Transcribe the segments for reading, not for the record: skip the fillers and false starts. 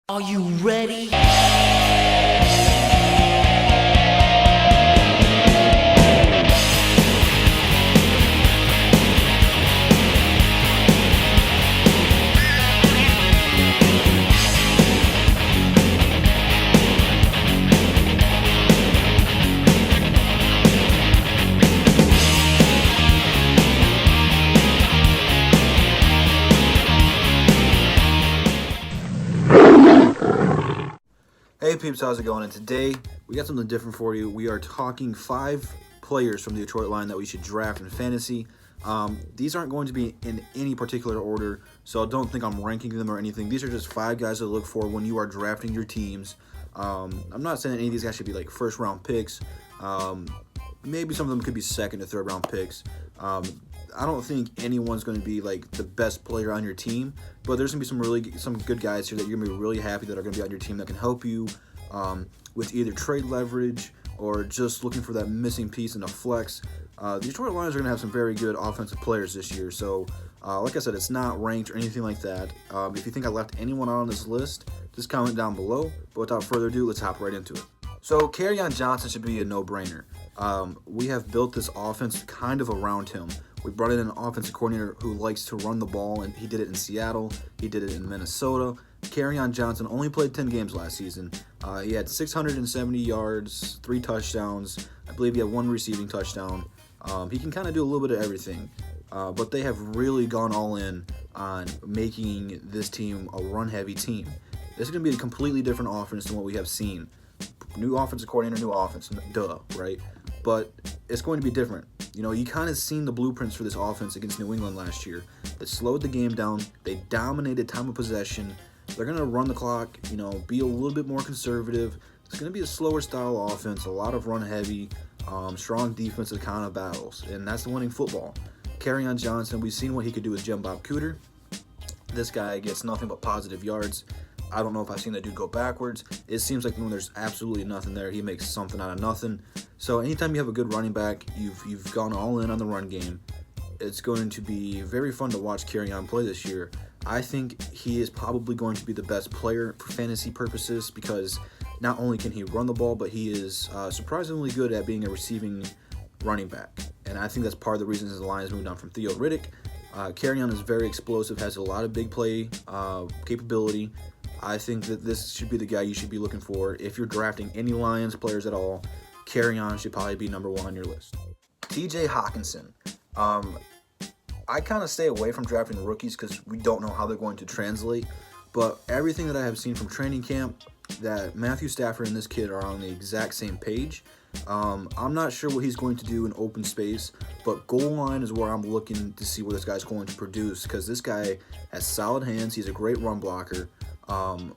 Are you ready? Hey peeps, how's it going? And today we got something different for you. We are talking 5 players from the Detroit line that we should draft in fantasy. These aren't going to be in any particular order, so don't think I'm ranking them or anything. These are just 5 guys to look for when you are drafting your teams. I'm not saying that any of these guys should be like first round picks. Maybe some of them could be second to third round picks. I don't think anyone's going to be like the best player on your team, but there's going to be some good guys here that you're going to be really happy that are going to be on your team that can help you with either trade leverage or just looking for that missing piece in a flex. The Detroit Lions are going to have some very good offensive players this year, so like I said, it's not ranked or anything like that. If you think I left anyone out on this list, just comment down below. But without further ado, let's hop right into it. So Kerryon Johnson should be a no-brainer. We have built this offense kind of around him. We brought in an offensive coordinator who likes to run the ball, and he did it in Seattle. He did it in Minnesota. Kerryon Johnson only played 10 games last season. He had 670 yards, 3 touchdowns. I believe he had 1 receiving touchdown. He can kind of do a little bit of everything. But they have really gone all in on making this team a run-heavy team. This is going to be a completely different offense than what we have seen. New offensive coordinator, new offense, duh, right? But it's going to be different. You know, you kind of seen the blueprints for this offense against New England last year. They slowed the game down. They dominated time of possession. They're going to run the clock, you know, be a little bit more conservative. It's going to be a slower style offense, a lot of run-heavy, strong defensive kind of battles, and that's the winning football. Kerryon Johnson, we've seen what he could do with Jim Bob Cooter. This guy gets nothing but positive yards. I don't know if I've seen that dude go backwards. It seems like when there's absolutely nothing there, he makes something out of nothing. So anytime you have a good running back, you've gone all in on the run game. It's going to be very fun to watch Kerryon play this year. I think he is probably going to be the best player for fantasy purposes because not only can he run the ball, but he is surprisingly good at being a receiving running back. And I think that's part of the reason the Lions moved on from Theo Riddick. Kerryon is very explosive, has a lot of big play capability. I think that this should be the guy you should be looking for. If you're drafting any Lions players at all, Kerryon should probably be number 1 on your list. TJ Hawkinson. I kind of stay away from drafting rookies because we don't know how they're going to translate. But everything that I have seen from training camp, that Matthew Stafford and this kid are on the exact same page. I'm not sure what he's going to do in open space, but goal line is where I'm looking to see where this guy's going to produce because this guy has solid hands. He's a great run blocker.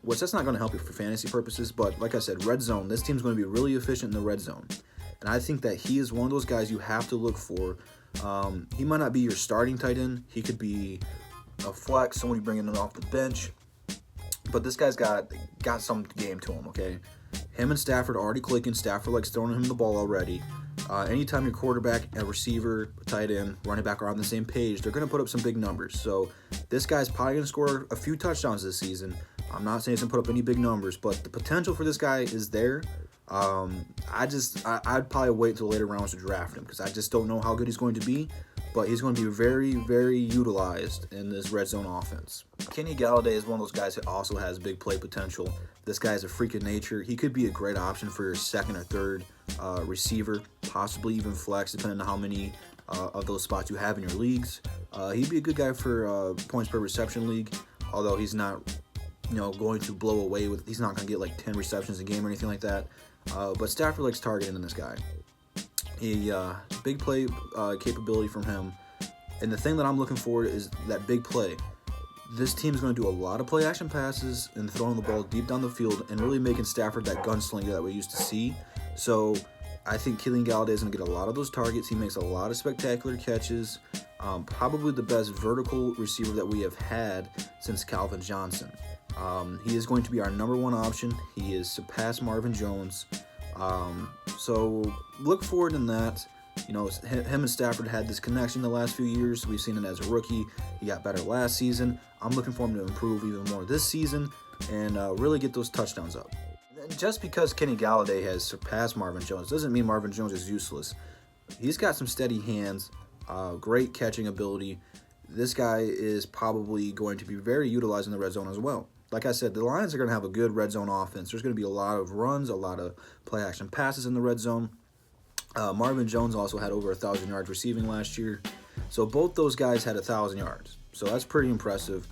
Which that's not going to help you for fantasy purposes, but like I said, red zone, this team's going to be really efficient in the red zone. And I think that he is one of those guys you have to look for. He might not be your starting tight end. He could be a flex, someone you bring in off the bench. But this guy's got some game to him, okay? Him and Stafford are already clicking. Stafford likes throwing him the ball already. Anytime your quarterback, a receiver, tight end, running back are on the same page, they're going to put up some big numbers. So this guy's probably going to score a few touchdowns this season. I'm not saying he's going to put up any big numbers, but the potential for this guy is there. I'd probably wait until later rounds to draft him because I just don't know how good he's going to be, but he's going to be very, very utilized in this red zone offense. Kenny Golladay is one of those guys that also has big play potential. This guy is a freak of nature. He could be a great option for your second or third receiver, possibly even flex, depending on how many of those spots you have in your leagues. He'd be a good guy for points per reception league, although he's not, going to blow away with. He's not going to get like 10 receptions a game or anything like that. But Stafford likes targeting this guy. Big play capability from him. And the thing that I'm looking for is that big play. This team is going to do a lot of play-action passes and throwing the ball deep down the field and really making Stafford that gunslinger that we used to see. So I think Kenny Golladay is going to get a lot of those targets. He makes a lot of spectacular catches. Probably the best vertical receiver that we have had since Calvin Johnson. He is going to be our number 1 option. He has surpassed Marvin Jones. So look forward in that. Him and Stafford had this connection the last few years. We've seen it as a rookie. He got better last season. I'm looking for him to improve even more this season. and really get those touchdowns up. And just because Kenny Golladay has surpassed Marvin Jones doesn't mean Marvin Jones is useless. He's got some steady hands, great catching ability. This guy is probably going to be very utilized in the red zone as well. Like I said, the Lions are going to have a good red zone offense. There's going to be a lot of runs, a lot of play-action passes in the red zone. Marvin Jones also had over 1,000 yards receiving last year. So both those guys had 1,000 yards. So that's pretty impressive.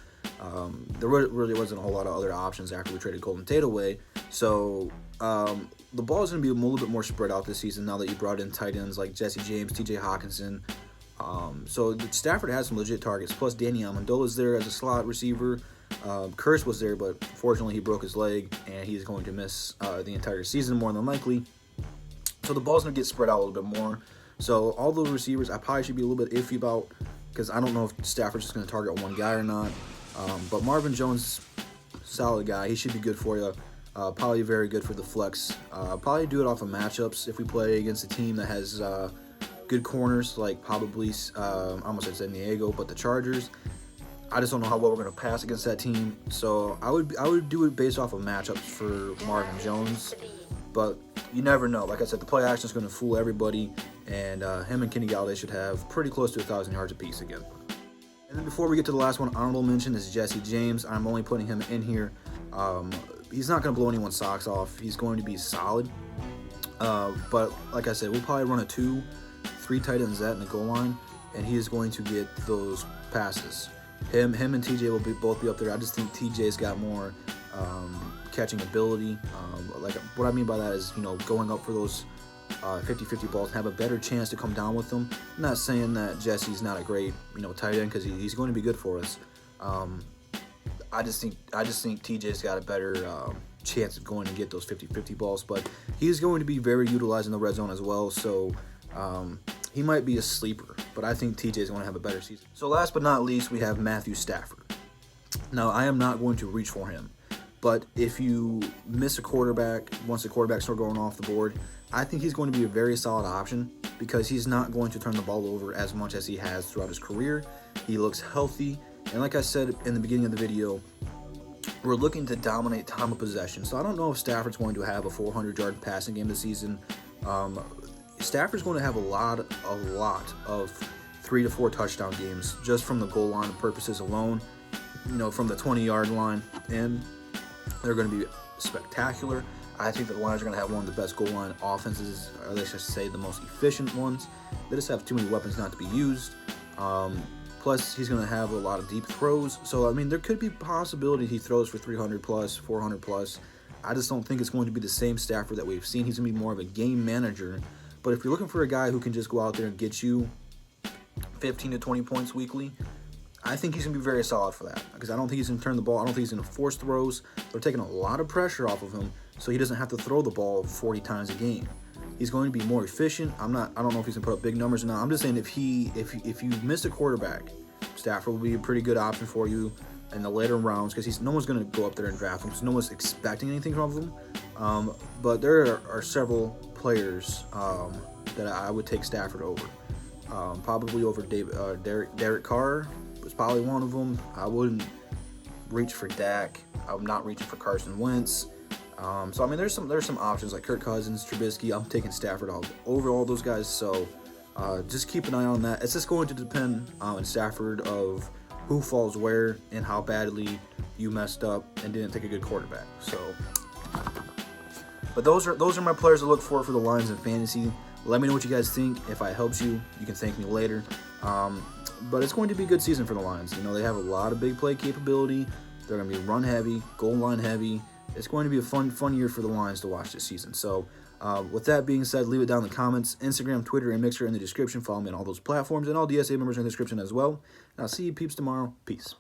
There really wasn't a whole lot of other options after we traded Golden Tate away. So the ball is going to be a little bit more spread out this season now that you brought in tight ends like Jesse James, TJ Hawkinson. So Stafford has some legit targets. Plus Danny Amendola is there as a slot receiver. Curse was there, but fortunately he broke his leg, and he's going to miss the entire season more than likely. So the ball's going to get spread out a little bit more. So all those receivers I probably should be a little bit iffy about, because I don't know if Stafford's just going to target one guy or not. But Marvin Jones, solid guy. He should be good for you. Probably very good for the flex. Probably do it off of matchups if we play against a team that has good corners, like probably, I almost said San Diego, but the Chargers. I just don't know how well we're going to pass against that team. So I would do it based off of matchups for Marvin Jones. But you never know. Like I said, the play action is going to fool everybody. And him and Kenny Golladay should have pretty close to 1,000 yards apiece again. And then before we get to the last one, honorable mention is Jesse James. I'm only putting him in here. He's not going to blow anyone's socks off. He's going to be solid. But like I said, we'll probably run a 2-3 tight end set in the goal line. And he is going to get those passes. Him and TJ will both be up there. I just think TJ's got more catching ability. Like what I mean by that is, going up for those 50-50 balls and have a better chance to come down with them. I'm not saying that Jesse's not a great, tight end, because he's going to be good for us. I just think TJ's got a better chance of going to get those 50-50 balls, but he's going to be very utilized in the red zone as well. So he might be a sleeper, but I think TJ's going to have a better season. So last but not least, we have Matthew Stafford. Now, I am not going to reach for him, but if you miss a quarterback, once the quarterbacks start going off the board, I think he's going to be a very solid option because he's not going to turn the ball over as much as he has throughout his career. He looks healthy, and like I said in the beginning of the video, we're looking to dominate time of possession. So I don't know if Stafford's going to have a 400-yard passing game this season. Stafford's going to have a lot of 3 to 4 touchdown games just from the goal line purposes alone, from the 20-yard line, and they're going to be spectacular. I think the Lions are going to have one of the best goal line offenses, or let's just say the most efficient ones. They just have too many weapons not to be used. Plus, he's going to have a lot of deep throws. So, there could be possibility he throws for 300 plus, 400 plus. I just don't think it's going to be the same Stafford that we've seen. He's going to be more of a game manager. But if you're looking for a guy who can just go out there and get you 15 to 20 points weekly, I think he's going to be very solid for that. Because I don't think he's going to turn the ball. I don't think he's going to force throws. They're taking a lot of pressure off of him, so he doesn't have to throw the ball 40 times a game. He's going to be more efficient. I don't know if he's going to put up big numbers or not. I'm just saying if you miss a quarterback, Stafford will be a pretty good option for you in the later rounds, because no one's going to go up there and draft him, because no one's expecting anything from him. But there are several players that I would take Stafford over. Probably over Derek Carr was probably one of them. I wouldn't reach for Dak. I'm not reaching for Carson Wentz. So there's some options like Kirk Cousins, Trubisky. I'm taking Stafford over all those guys. So just keep an eye on that. It's just going to depend on Stafford of who falls where and how badly you messed up and didn't take a good quarterback. So, but those are my players to look for the Lions in fantasy. Let me know what you guys think. If I helped you, you can thank me later. But it's going to be a good season for the Lions. They have a lot of big play capability. They're going to be run heavy, goal line heavy. It's going to be a fun year for the Lions to watch this season. So, with that being said, leave it down in the comments. Instagram, Twitter, and Mixer in the description. Follow me on all those platforms, and all DSA members are in the description as well. And I'll see you peeps tomorrow. Peace.